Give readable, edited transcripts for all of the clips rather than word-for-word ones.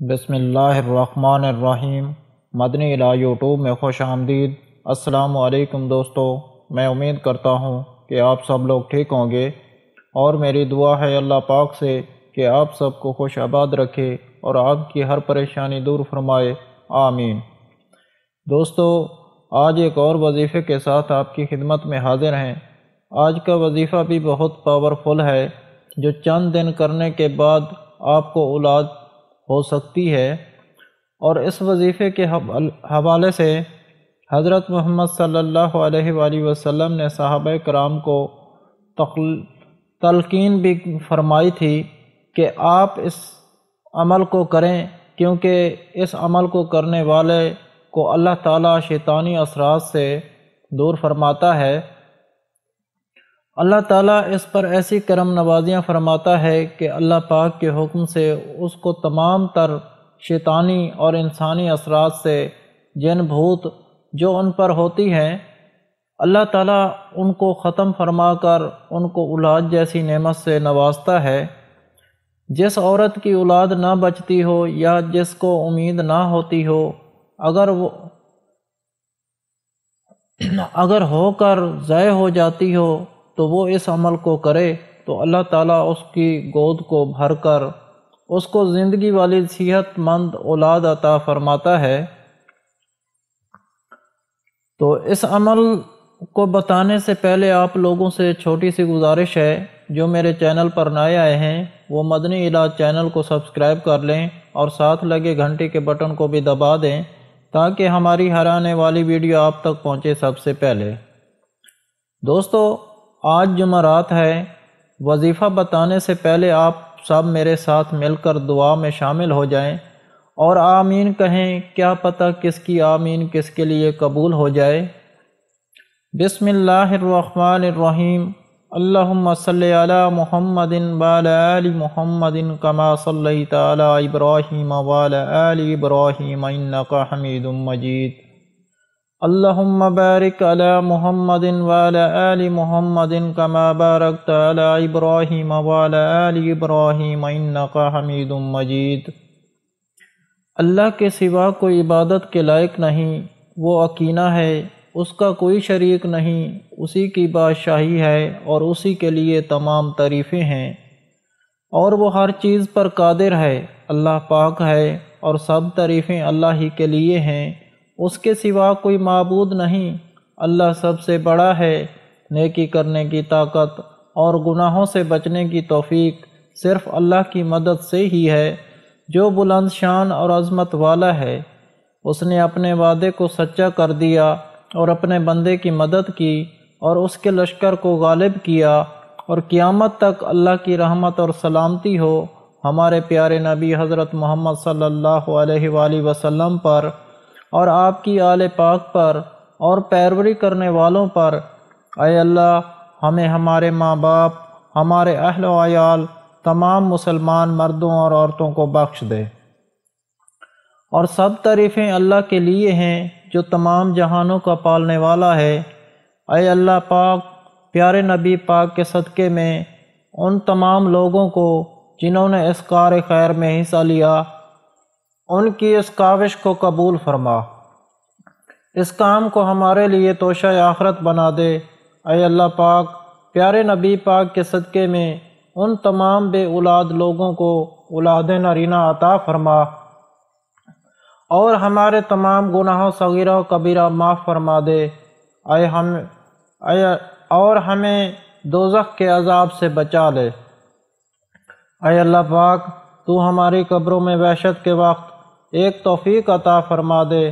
بسم اللہ الرحمن الرحیم۔ مدنی الہ یوٹیوب میں خوش آمدید۔ السلام علیکم دوستو، میں امید کرتا ہوں کہ آپ سب لوگ ٹھیک ہوں گے، اور میری دعا ہے اللہ پاک سے کہ آپ سب کو خوش آباد رکھے اور آپ کی ہر پریشانی دور فرمائے، آمین۔ دوستو، آج ایک اور وظیفے کے ساتھ آپ کی خدمت میں حاضر ہیں۔ آج کا وظیفہ بھی بہت پاورفل ہے، جو چند دن کرنے کے بعد آپ کو اولاد ہو سکتی ہے، اور اس وظیفے کے حوالے سے حضرت محمد صلی اللہ علیہ وآلہ وسلم نے صحابہ کرام کو تلقین بھی فرمائی تھی کہ آپ اس عمل کو کریں، کیونکہ اس عمل کو کرنے والے کو اللہ تعالیٰ شیطانی اثرات سے دور فرماتا ہے۔ اللہ تعالیٰ اس پر ایسی کرم نوازیاں فرماتا ہے کہ اللہ پاک کے حکم سے اس کو تمام تر شیطانی اور انسانی اثرات سے جن بھوت جو ان پر ہوتی ہیں، اللہ تعالیٰ ان کو ختم فرما کر ان کو اولاد جیسی نعمت سے نوازتا ہے۔ جس عورت کی اولاد نہ بچتی ہو یا جس کو امید نہ ہوتی ہو، اگر ہو کر ضائع ہو جاتی ہو تو وہ اس عمل کو کرے تو اللہ تعالیٰ اس کی گود کو بھر کر اس کو زندگی والی صحت مند اولاد عطا فرماتا ہے۔ تو اس عمل کو بتانے سے پہلے آپ لوگوں سے چھوٹی سی گزارش ہے، جو میرے چینل پر نئے آئے ہیں وہ مدنی الہ چینل کو سبسکرائب کر لیں اور ساتھ لگے گھنٹی کے بٹن کو بھی دبا دیں تاکہ ہماری ہر آنے والی ویڈیو آپ تک پہنچے سب سے پہلے۔ دوستو، آج جمعرات ہے۔ وظیفہ بتانے سے پہلے آپ سب میرے ساتھ مل کر دعا میں شامل ہو جائیں اور آمین کہیں، کیا پتہ کس کی آمین کس کے لیے قبول ہو جائے۔ بسم اللہ الرحمن الرحیم۔ اللہم صلی علی محمد وعلی آل محمد کما صلیت علی ابراہیم وعلی آل ابراہیم انک حمید مجید۔ اللہم بارک علی محمد وعلی آل محمد کما بارکت علی ابراہیم وعلی آل ابراہیم انک حمید مجید۔ اللہ کے سوا کوئی عبادت کے لائق نہیں، وہ اکینہ ہے، اس کا کوئی شریک نہیں، اسی کی بادشاہی ہے اور اسی کے لیے تمام تعریفیں ہیں، اور وہ ہر چیز پر قادر ہے۔ اللہ پاک ہے اور سب تعریفیں اللہ ہی کے لیے ہیں، اس کے سوا کوئی معبود نہیں۔ اللہ سب سے بڑا ہے، نیکی کرنے کی طاقت اور گناہوں سے بچنے کی توفیق صرف اللہ کی مدد سے ہی ہے، جو بلند شان اور عظمت والا ہے۔ اس نے اپنے وعدے کو سچا کر دیا اور اپنے بندے کی مدد کی اور اس کے لشکر کو غالب کیا، اور قیامت تک اللہ کی رحمت اور سلامتی ہو ہمارے پیارے نبی حضرت محمد صلی اللہ علیہ وآلہ وسلم پر اور آپ کی آل پاک پر اور پیروی کرنے والوں پر۔ اے اللہ، ہمیں ہمارے ماں باپ، ہمارے اہل و عیال، تمام مسلمان مردوں اور عورتوں کو بخش دے۔ اور سب تعریفیں اللہ کے لیے ہیں جو تمام جہانوں کا پالنے والا ہے۔ اے اللہ پاک، پیارے نبی پاک کے صدقے میں ان تمام لوگوں کو جنہوں نے اس کار خیر میں حصہ لیا، ان کی اس کاوش کو قبول فرما، اس کام کو ہمارے لیے توشہ آخرت بنا دے۔ اے اللہ پاک، پیارے نبی پاک کے صدقے میں ان تمام بے اولاد لوگوں کو اولاد نرینہ عطا فرما، اور ہمارے تمام گناہوں صغیرہ و کبیرہ معاف فرما دے۔ اور ہمیں دوزخ کے عذاب سے بچا لے۔ اے اللہ پاک، تو ہماری قبروں میں وحشت کے وقت ایک توفیق عطا فرما دے،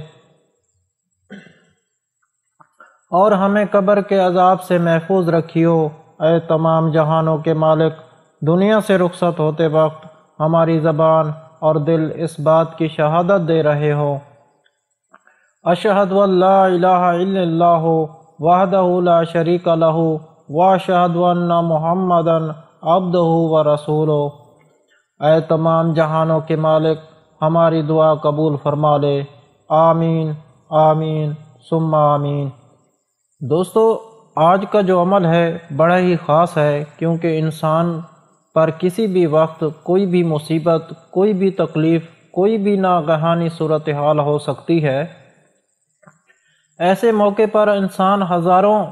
اور ہمیں قبر کے عذاب سے محفوظ رکھیو۔ اے تمام جہانوں کے مالک، دنیا سے رخصت ہوتے وقت ہماری زبان اور دل اس بات کی شہادت دے رہے ہو، اشہد ان لا الہ الا اللہ وحدہ لا شریک لہ واشہد ان محمدا عبدہ ورسولہ۔ اے تمام جہانوں کے مالک، ہماری دعا قبول فرما لے، آمین آمین ثم آمین۔ دوستو، آج کا جو عمل ہے بڑا ہی خاص ہے، کیونکہ انسان پر کسی بھی وقت کوئی بھی مصیبت، کوئی بھی تکلیف، کوئی بھی ناگہانی صورتحال ہو سکتی ہے۔ ایسے موقع پر انسان ہزاروں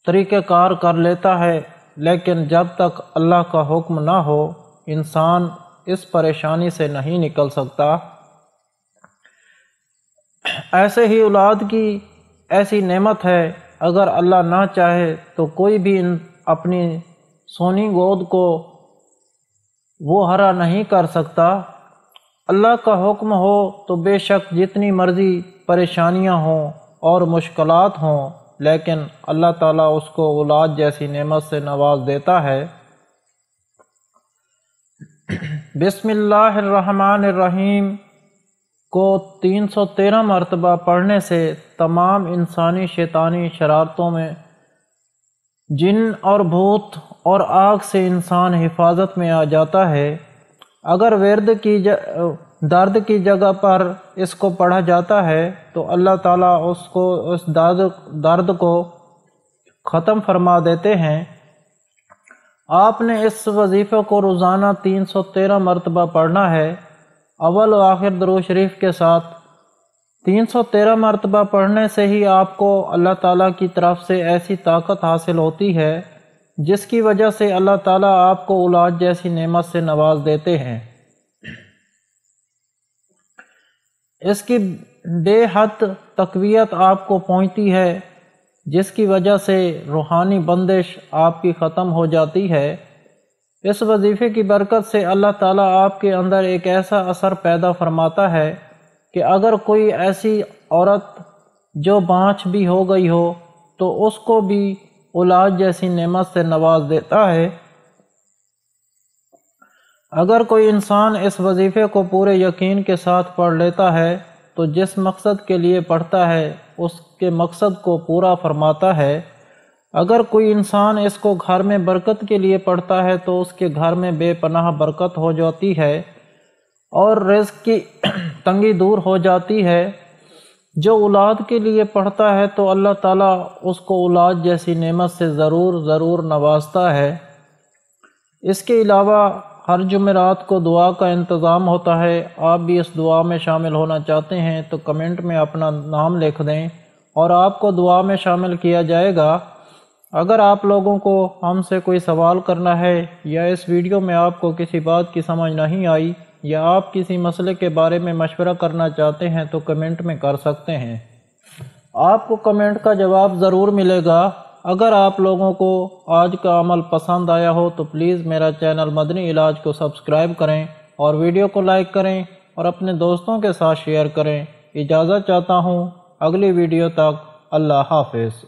طریقہ کار کر لیتا ہے، لیکن جب تک اللہ کا حکم نہ ہو انسان اس پریشانی سے نہیں نکل سکتا۔ ایسے ہی اولاد کی ایسی نعمت ہے، اگر اللہ نہ چاہے تو کوئی بھی اپنی سونی گود کو وہ ہرا نہیں کر سکتا۔ اللہ کا حکم ہو تو بے شک جتنی مرضی پریشانیاں ہوں اور مشکلات ہوں، لیکن اللہ تعالیٰ اس کو اولاد جیسی نعمت سے نواز دیتا ہے۔ بسم اللہ الرحمن الرحیم کو 313 مرتبہ پڑھنے سے تمام انسانی شیطانی شرارتوں میں جن اور بھوت اور آگ سے انسان حفاظت میں آ جاتا ہے۔ اگر درد کی جگہ پر اس کو پڑھا جاتا ہے تو اللہ تعالیٰ اس درد کو ختم فرما دیتے ہیں۔ آپ نے اس وظیفے کو روزانہ 313 مرتبہ پڑھنا ہے۔ اول و آخر درود شریف کے ساتھ 313 مرتبہ پڑھنے سے ہی آپ کو اللہ تعالیٰ کی طرف سے ایسی طاقت حاصل ہوتی ہے جس کی وجہ سے اللہ تعالیٰ آپ کو اولاد جیسی نعمت سے نواز دیتے ہیں۔ اس کی بے حد تقویت آپ کو پہنچتی ہے جس کی وجہ سے روحانی بندش آپ کی ختم ہو جاتی ہے۔ اس وظیفے کی برکت سے اللہ تعالیٰ آپ کے اندر ایک ایسا اثر پیدا فرماتا ہے کہ اگر کوئی ایسی عورت جو بانجھ بھی ہو گئی ہو تو اس کو بھی اولاد جیسی نعمت سے نواز دیتا ہے۔ اگر کوئی انسان اس وظیفے کو پورے یقین کے ساتھ پڑھ لیتا ہے تو جس مقصد کے لیے پڑھتا ہے اس کے مقصد کو پورا فرماتا ہے۔ اگر کوئی انسان اس کو گھر میں برکت کے لیے پڑھتا ہے تو اس کے گھر میں بے پناہ برکت ہو جاتی ہے اور رزق کی تنگی دور ہو جاتی ہے۔ جو اولاد کے لیے پڑھتا ہے تو اللہ تعالیٰ اس کو اولاد جیسی نعمت سے ضرور نوازتا ہے۔ اس کے علاوہ ہر جمعرات کو دعا کا انتظام ہوتا ہے۔ آپ بھی اس دعا میں شامل ہونا چاہتے ہیں تو کمنٹ میں اپنا نام لکھ دیں اور آپ کو دعا میں شامل کیا جائے گا۔ اگر آپ لوگوں کو ہم سے کوئی سوال کرنا ہے یا اس ویڈیو میں آپ کو کسی بات کی سمجھ نہیں آئی یا آپ کسی مسئلے کے بارے میں مشورہ کرنا چاہتے ہیں تو کمنٹ میں کر سکتے ہیں۔ آپ کو کمنٹ کا جواب ضرور ملے گا۔ اگر آپ لوگوں کو آج کا عمل پسند آیا ہو تو پلیز میرا چینل مدنی علاج کو سبسکرائب کریں اور ویڈیو کو لائک کریں اور اپنے دوستوں کے ساتھ شیئر کریں۔ اجازت چاہتا ہوں، اگلی ویڈیو تک اللہ حافظ۔